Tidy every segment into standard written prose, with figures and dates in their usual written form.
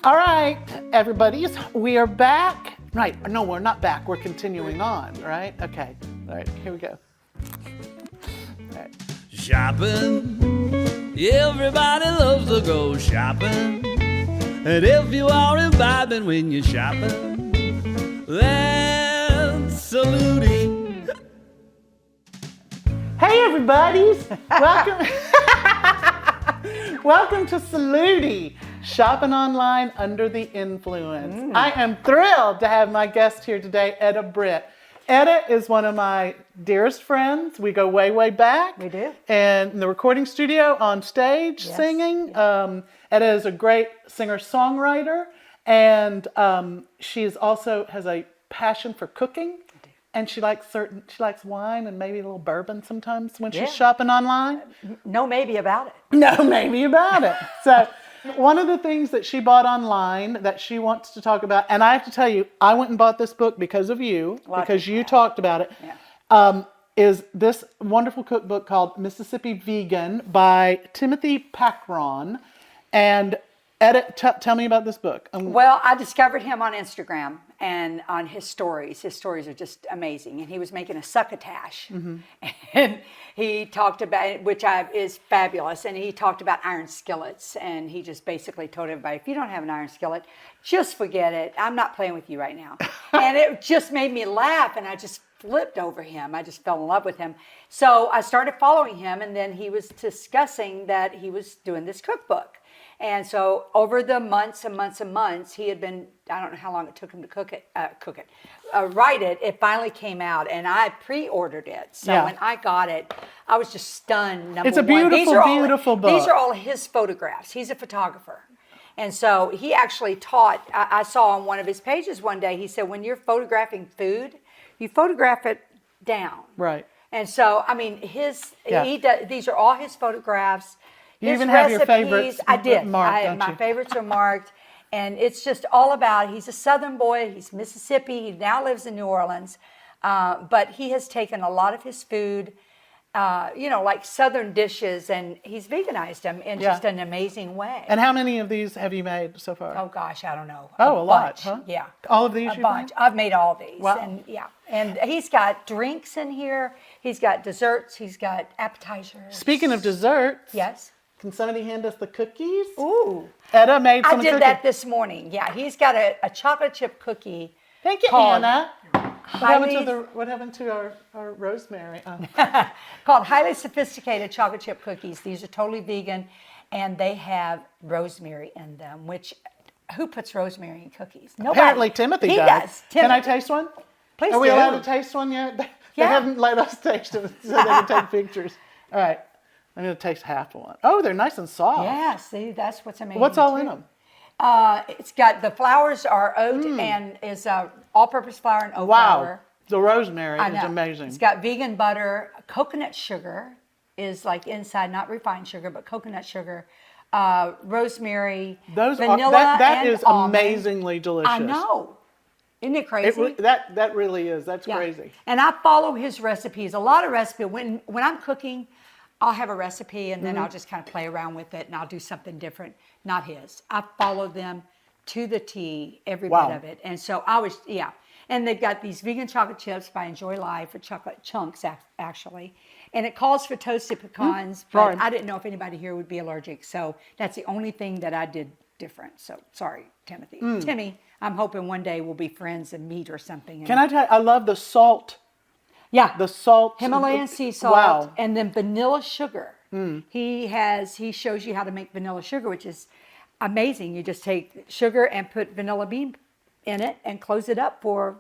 All right, everybody, we are back. Right, no, we're not back. We're continuing on, right? Okay, all right, here we go. All right. Shopping, everybody loves to go shopping. And if you are imbibing when you're shopping, that's Soluti. Hey, everybody's welcome. Welcome to Soluti, shopping online under the influence. I am thrilled to have my guest here today, Etta Britt. Etta is one of my dearest friends. We go way, way back. We do. And in the recording studio, on stage, singing. Yes. Etta is a great singer-songwriter, and she is also has a passion for cooking. And she likes wine and maybe a little bourbon sometimes when she's shopping online. No maybe about it. No maybe about it. So one of the things that she bought online that she wants to talk about, and I have to tell you, I went and bought this book because of you, because you talked about it, is this wonderful cookbook called Mississippi Vegan by Timothy Packron. And Etta, tell me about this book. Well, I discovered him on Instagram and on his stories. His stories are just amazing. And he was making a succotash. And he talked about it, which is fabulous. And he talked about iron skillets. And he just basically told everybody, if you don't have an iron skillet, just forget it. I'm not playing with you right now. And it just made me laugh. And I just flipped over him. I just fell in love with him. So I started following him. And then he was discussing that he was doing this cookbook. And so over the months and months and months, he had been, I don't know how long it took him to write it. It finally came out, and I pre-ordered it. So when I got it, I was just stunned. It's a beautiful, beautiful book. These are all his photographs. He's a photographer. And so he actually taught, I saw on one of his pages one day, he said, when you're photographing food, you photograph it down. Right. And so, I mean, these are all his photographs. You even have your favorites. I did. Marked, my favorites are marked, and it's just all about. He's a Southern boy. He's Mississippi. He now lives in New Orleans, but he has taken a lot of his food, like Southern dishes, and he's veganized them in just an amazing way. And how many of these have you made so far? Oh gosh, I don't know. Oh, a lot, huh? Yeah. All of these? A bunch. I've made all these. Wow. And and he's got drinks in here. He's got desserts. He's got appetizers. Speaking of desserts. Yes. Can somebody hand us the cookies? Ooh. Etta made some cookies. I did that this morning. Yeah, he's got a chocolate chip cookie. Thank you, Anna. What happened to our rosemary? Called Highly Sophisticated Chocolate Chip Cookies. These are totally vegan, and they have rosemary in them, which, who puts rosemary in cookies? Nobody. Apparently Timothy does. He does. Can I taste one? Please Are we do. allowed to taste one yet? They haven't let us taste it so they can take pictures. All right. I'm going to taste half one. Oh, they're nice and soft. Yeah, see, that's what's amazing. What's all in them? It's got, the flours are oat and is all-purpose flour and oat flour. The rosemary is amazing. It's got vegan butter. Coconut sugar is like inside, not refined sugar, but coconut sugar. Rosemary, vanilla, that and is almond. Amazingly delicious. I know. Isn't it crazy? That really is. That's crazy. And I follow his recipes. A lot of recipes. When I'm cooking, I'll have a recipe and then I'll just kind of play around with it and I'll do something different. Not his. I follow them to the T, every bit of it. And so And they've got these vegan chocolate chips by Enjoy Life, or chocolate chunks, actually. And it calls for toasted pecans, but I didn't know if anybody here would be allergic. So that's the only thing that I did different. So sorry, Timothy. Timmy, I'm hoping one day we'll be friends and meet or something. Can I tell you, I love the salt. Yeah. The salt. Himalayan sea salt. Wow. And then vanilla sugar. He shows you how to make vanilla sugar, which is amazing. You just take sugar and put vanilla bean in it and close it up for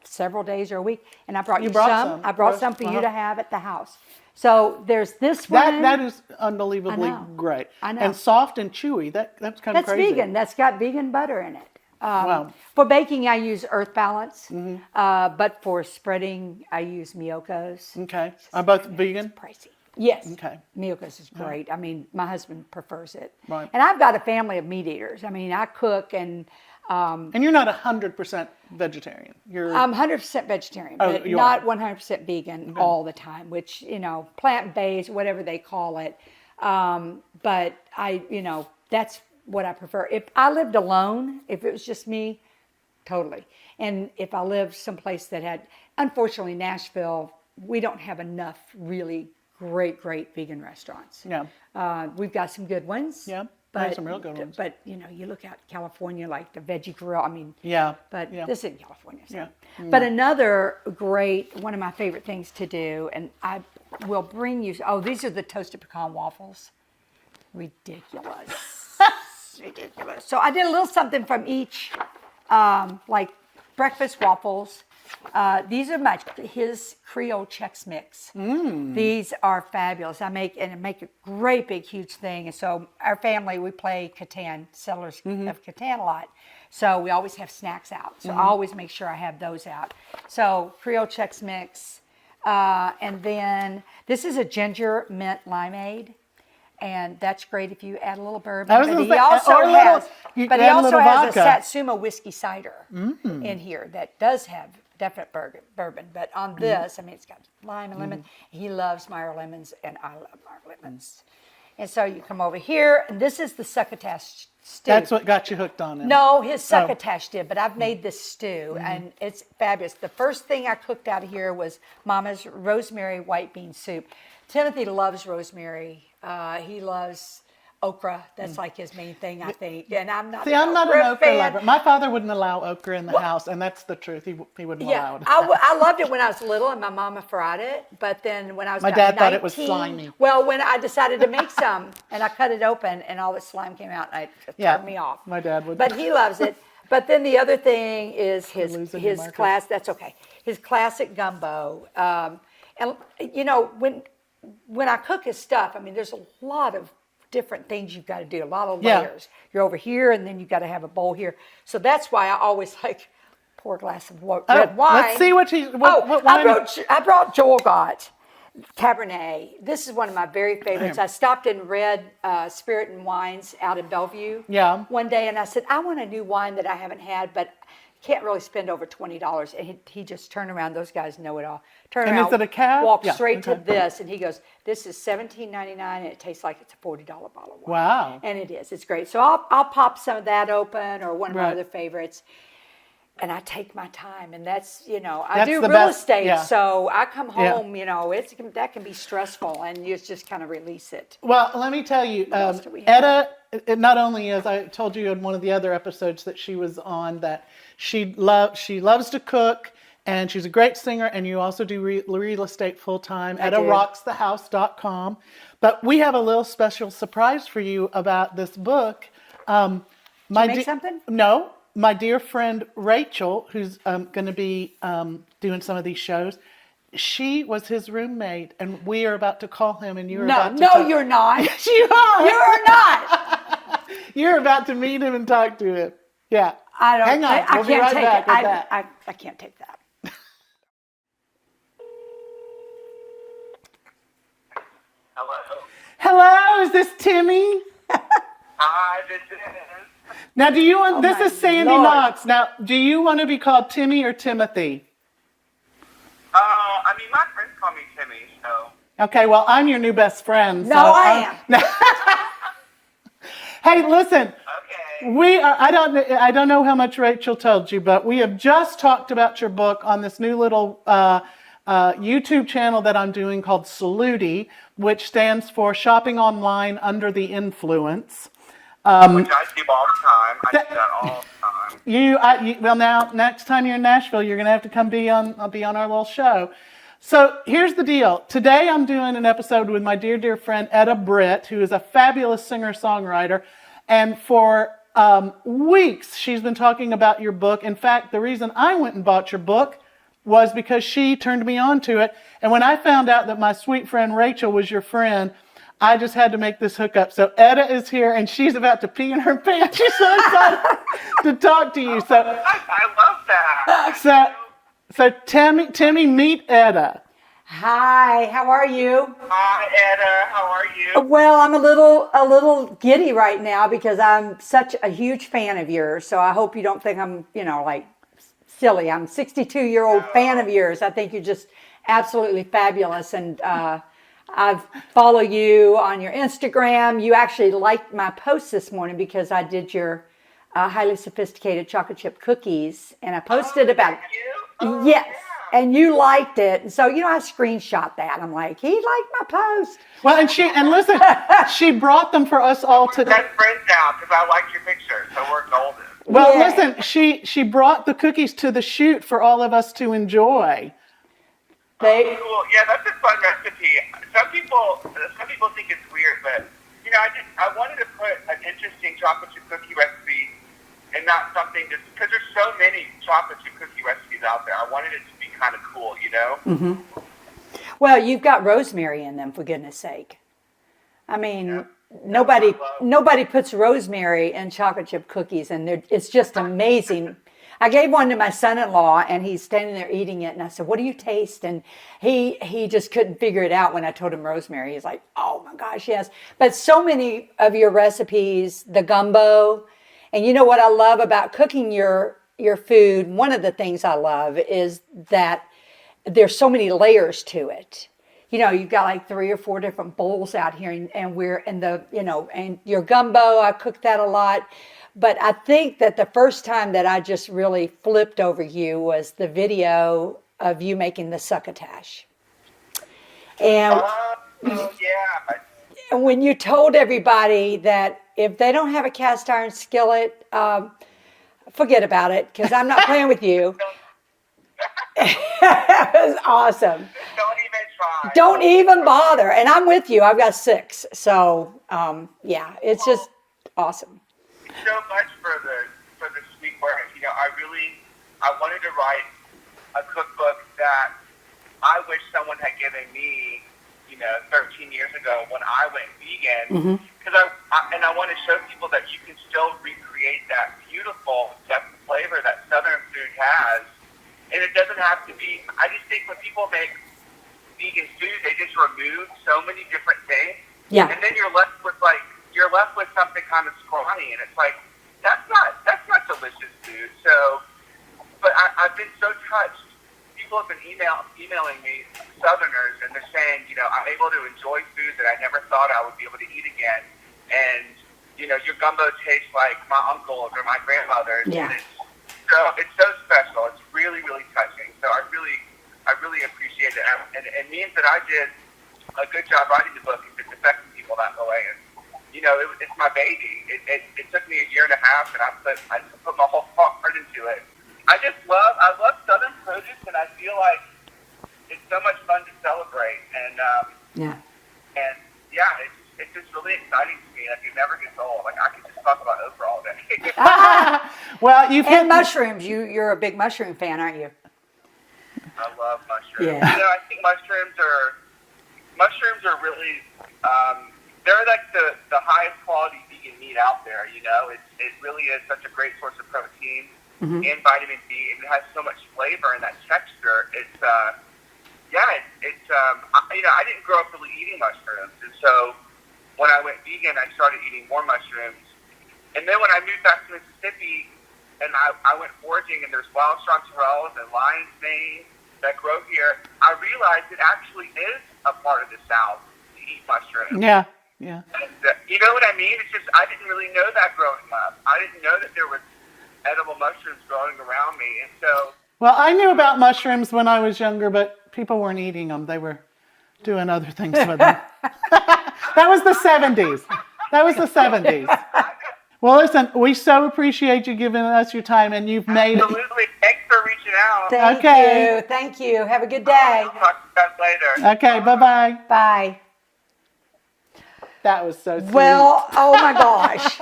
several days or a week. And I brought you some. I brought some for you to have at the house. So there's this one. That is unbelievably great. I know. And soft and chewy. That's kind of crazy. That's vegan. That's got vegan butter in it. Wow. For baking, I use Earth Balance, but for spreading, I use Miyoko's. Okay. Are both vegan? It's pricey. Yes. Okay. Miyoko's is great. I mean, my husband prefers it. Right. And I've got a family of meat eaters. I mean, I cook and... and you're not 100% vegetarian. I'm 100% vegetarian, but not 100% vegan all the time, which, plant-based, whatever they call it. But that's what I prefer. If I lived alone, if it was just me, totally. And if I lived someplace that had, unfortunately, Nashville, we don't have enough really great vegan restaurants. Yeah. We've got some good ones. Yeah. But, There's some real good ones. But, you know, you look out California, like the Veggie Grill. I mean, yeah. But yeah. this isn't California. So. Yeah. But another great, one of my favorite things to do, and I will bring you, these are the toasted pecan waffles. Ridiculous. Ridiculous. So I did a little something from each, like breakfast waffles. These are his Creole Chex Mix. These are fabulous. I make a great big huge thing. And so our family, we play Catan, Settlers of Catan a lot. So we always have snacks out. So I always make sure I have those out. So Creole Chex Mix. And then this is a ginger mint limeade. And that's great if you add a little bourbon. But he also has a Satsuma whiskey cider in here that does have definite bourbon. But on this, I mean, it's got lime and lemon. He loves Meyer lemons, and I love Meyer lemons. And so you come over here, and this is the succotash stew. That's what got you hooked on it. No, his succotash did, but I've made this stew, and it's fabulous. The first thing I cooked out of here was Mama's rosemary white bean soup. Timothy loves rosemary. He loves okra. That's like his main thing, I think. And I'm not. See, I'm not an okra lover. My father wouldn't allow okra in the house, and that's the truth. He wouldn't allow it. I loved it when I was little, and my mama fried it. But then when I was my dad thought it was slimy. Well, when I decided to make some, and I cut it open, and all the slime came out, and it turned me off. My dad would. But he loves it. But then the other thing is his class. That's okay. His classic gumbo, and you know when I cook his stuff, I mean, there's a lot of different things you've got to do, a lot of layers. You're over here, and then you've got to have a bowl here. So that's why I always pour a glass of red wine. Let's see what wine. I brought Joel Gott Cabernet. This is one of my very favorites. I stopped in Red Spirit and Wines out in Bellevue one day, and I said, I want a new wine that I haven't had, but can't really spend over $20. And he just turned around. Those guys know it all. Turn around, is it a cab? Walk straight to this, and he goes, this is $17.99, and it tastes like it's a $40 bottle of wine. Wow. And it is. It's great. So I'll pop some of that open, or one of my other favorites, and I take my time. And that's, I do real estate, so I come home, that can be stressful, and you just kind of release it. Well, let me tell you, Etta, not only, as I told you in one of the other episodes that she was on, that she loves to cook, and she's a great singer, and you also do real estate full-time at rocksthehouse.com. But we have a little special surprise for you about this book. Did you make something? No. My dear friend Rachel, who's going to be doing some of these shows, she was his roommate, and we are about to call him, and you're about to No, you're not. Yes, you are. You're not. You're about to meet him and talk to him. Yeah. Hang on. We'll be right back with that. I can't take that. Hello, is this Timmy? Hi, this is. Now, do you want? This is Sandy Knox. Now, do you want to be called Timmy or Timothy? I mean, my friends call me Timmy, so. Okay, well, I'm your new best friend. No, I am. Hey, listen. Okay. We are. I don't know how much Rachel told you, but we have just talked about your book on this new little YouTube channel that I'm doing called Soluti, which stands for Shopping Online Under the Influence. Which I do all the time. I do that all the time. Well, now next time you're in Nashville, you're gonna have to come be on our little show. So here's the deal. Today I'm doing an episode with my dear friend Etta Britt, who is a fabulous singer-songwriter, and for weeks she's been talking about your book. In fact, the reason I went and bought your book was because she turned me on to it. And when I found out that my sweet friend Rachel was your friend, I just had to make this hookup. So Etta is here, and she's about to pee in her pants. She's so excited to talk to you. So I love that. So Timmy, meet Etta. Hi, how are you? Hi, Etta. How are you? Well, I'm a little giddy right now because I'm such a huge fan of yours. So I hope you don't think I'm, silly. I'm a 62-year-old fan of yours. I think you're just absolutely fabulous, and I follow you on your Instagram. You actually liked my post this morning because I did your highly sophisticated chocolate chip cookies, and I posted about it. Yes. Yeah. And you liked it. And so, I screenshot that. I'm like, he liked my post. Well, and listen, she brought them for us all to. Best friends now because I liked your picture, so we're golden. Well, Yeah. listen, she brought the cookies to the shoot for all of us to enjoy. They, Cool. Yeah, that's a fun recipe. Some people think it's weird, but I wanted to put an interesting chocolate chip cookie recipe and not something just because there's so many chocolate chip cookie recipes out there. I wanted it to be kind of cool, Mm-hmm. Well, you've got rosemary in them, for goodness sake. I mean, nobody puts rosemary in chocolate chip cookies, and it's just amazing. I gave one to my son-in-law, and he's standing there eating it, and I said, "What do you taste?" And he just couldn't figure it out when I told him rosemary. He's like, "Oh my gosh, yes." But so many of your recipes, the gumbo, and you know what I love about cooking your food, one of the things I love is that there's so many layers to it. You've got like 3 or 4 different bowls out here, and we're in the, and your gumbo, I cook that a lot. But I think that the first time that I just really flipped over you was the video of you making the succotash. And yeah. when you told everybody that if they don't have a cast iron skillet, forget about it, because I'm not playing with you. It was awesome. Don't even try. Don't even bother. And I'm with you. I've got 6. So, it's just awesome. So much for the sweet work. I wanted to write a cookbook that I wish someone had given me, 13 years ago when I went vegan. Because I want to show people that you can still recreate that beautiful depth of flavor that Southern food has. And it doesn't have to be, I just think when people make vegan food, they just remove so many different things. Yeah. And then you're left with something kind of scrawny, and it's like, that's not delicious food. So, but I've been so touched. People have been emailing me, Southerners, and they're saying, I'm able to enjoy food that I never thought I would be able to eat again. And, your gumbo tastes like my uncle's or my grandmother's. Yeah. And it's so special. It's really, really touching. So I really appreciate it. And it means that I did a good job writing the book if it's affecting people that way. And, it's my baby. It took me a year and a half, and I put my whole heart into it. I love Southern produce, and I feel like it's so much fun to celebrate. And it's just really exciting to me. Like, it never gets old. Like, I can just talk about okra all day. Well, you've hit And mushrooms. You're a big mushroom fan, aren't you? I love mushrooms. Yeah. I think mushrooms are really they're like the highest quality vegan meat out there. It really is such a great source of protein and vitamin D, and it has so much flavor and that texture. I didn't grow up really eating mushrooms, and so when I went vegan, I started eating more mushrooms. And then when I moved back to Mississippi, and I went foraging, and there's wild chanterelles and lion's mane that grow here, I realized it actually is a part of the South to eat mushrooms. Yeah. And, you know what I mean? It's just, I didn't really know that growing up. I didn't know that there was edible mushrooms growing around me. And so... Well, I knew about mushrooms when I was younger, but people weren't eating them. They were doing other things with them. That was the 70s. Well, listen, we so appreciate you giving us your time, and you've made it. Absolutely. Thanks for reaching out. Thank you. Have a good day. I'll talk to you guys later. Okay, bye-bye. Bye. That was so sweet. Well, oh my gosh.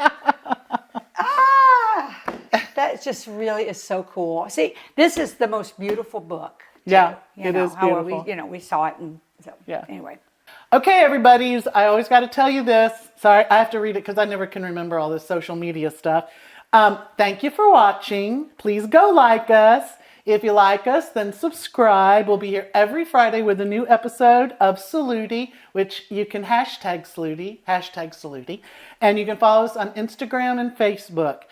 That just really is so cool. See, this is the most beautiful book. Yeah, it is beautiful. We saw it, and so Yeah. Anyway. Okay, everybody, I always got to tell you this. Sorry, I have to read it because I never can remember all this social media stuff. Thank you for watching. Please go like us. If you like us, then subscribe. We'll be here every Friday with a new episode of Soluti, which you can hashtag Soluti, and you can follow us on Instagram and Facebook.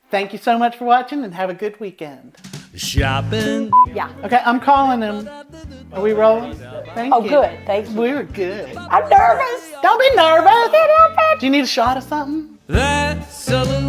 Thank you so much for watching, and have a good weekend. shopping. Yeah. Okay, I'm calling him. Are we rolling? Thank Oh, you. good. Thank you. We're good. I'm nervous. Don't be nervous. Do you need a shot of something? That's Soluti.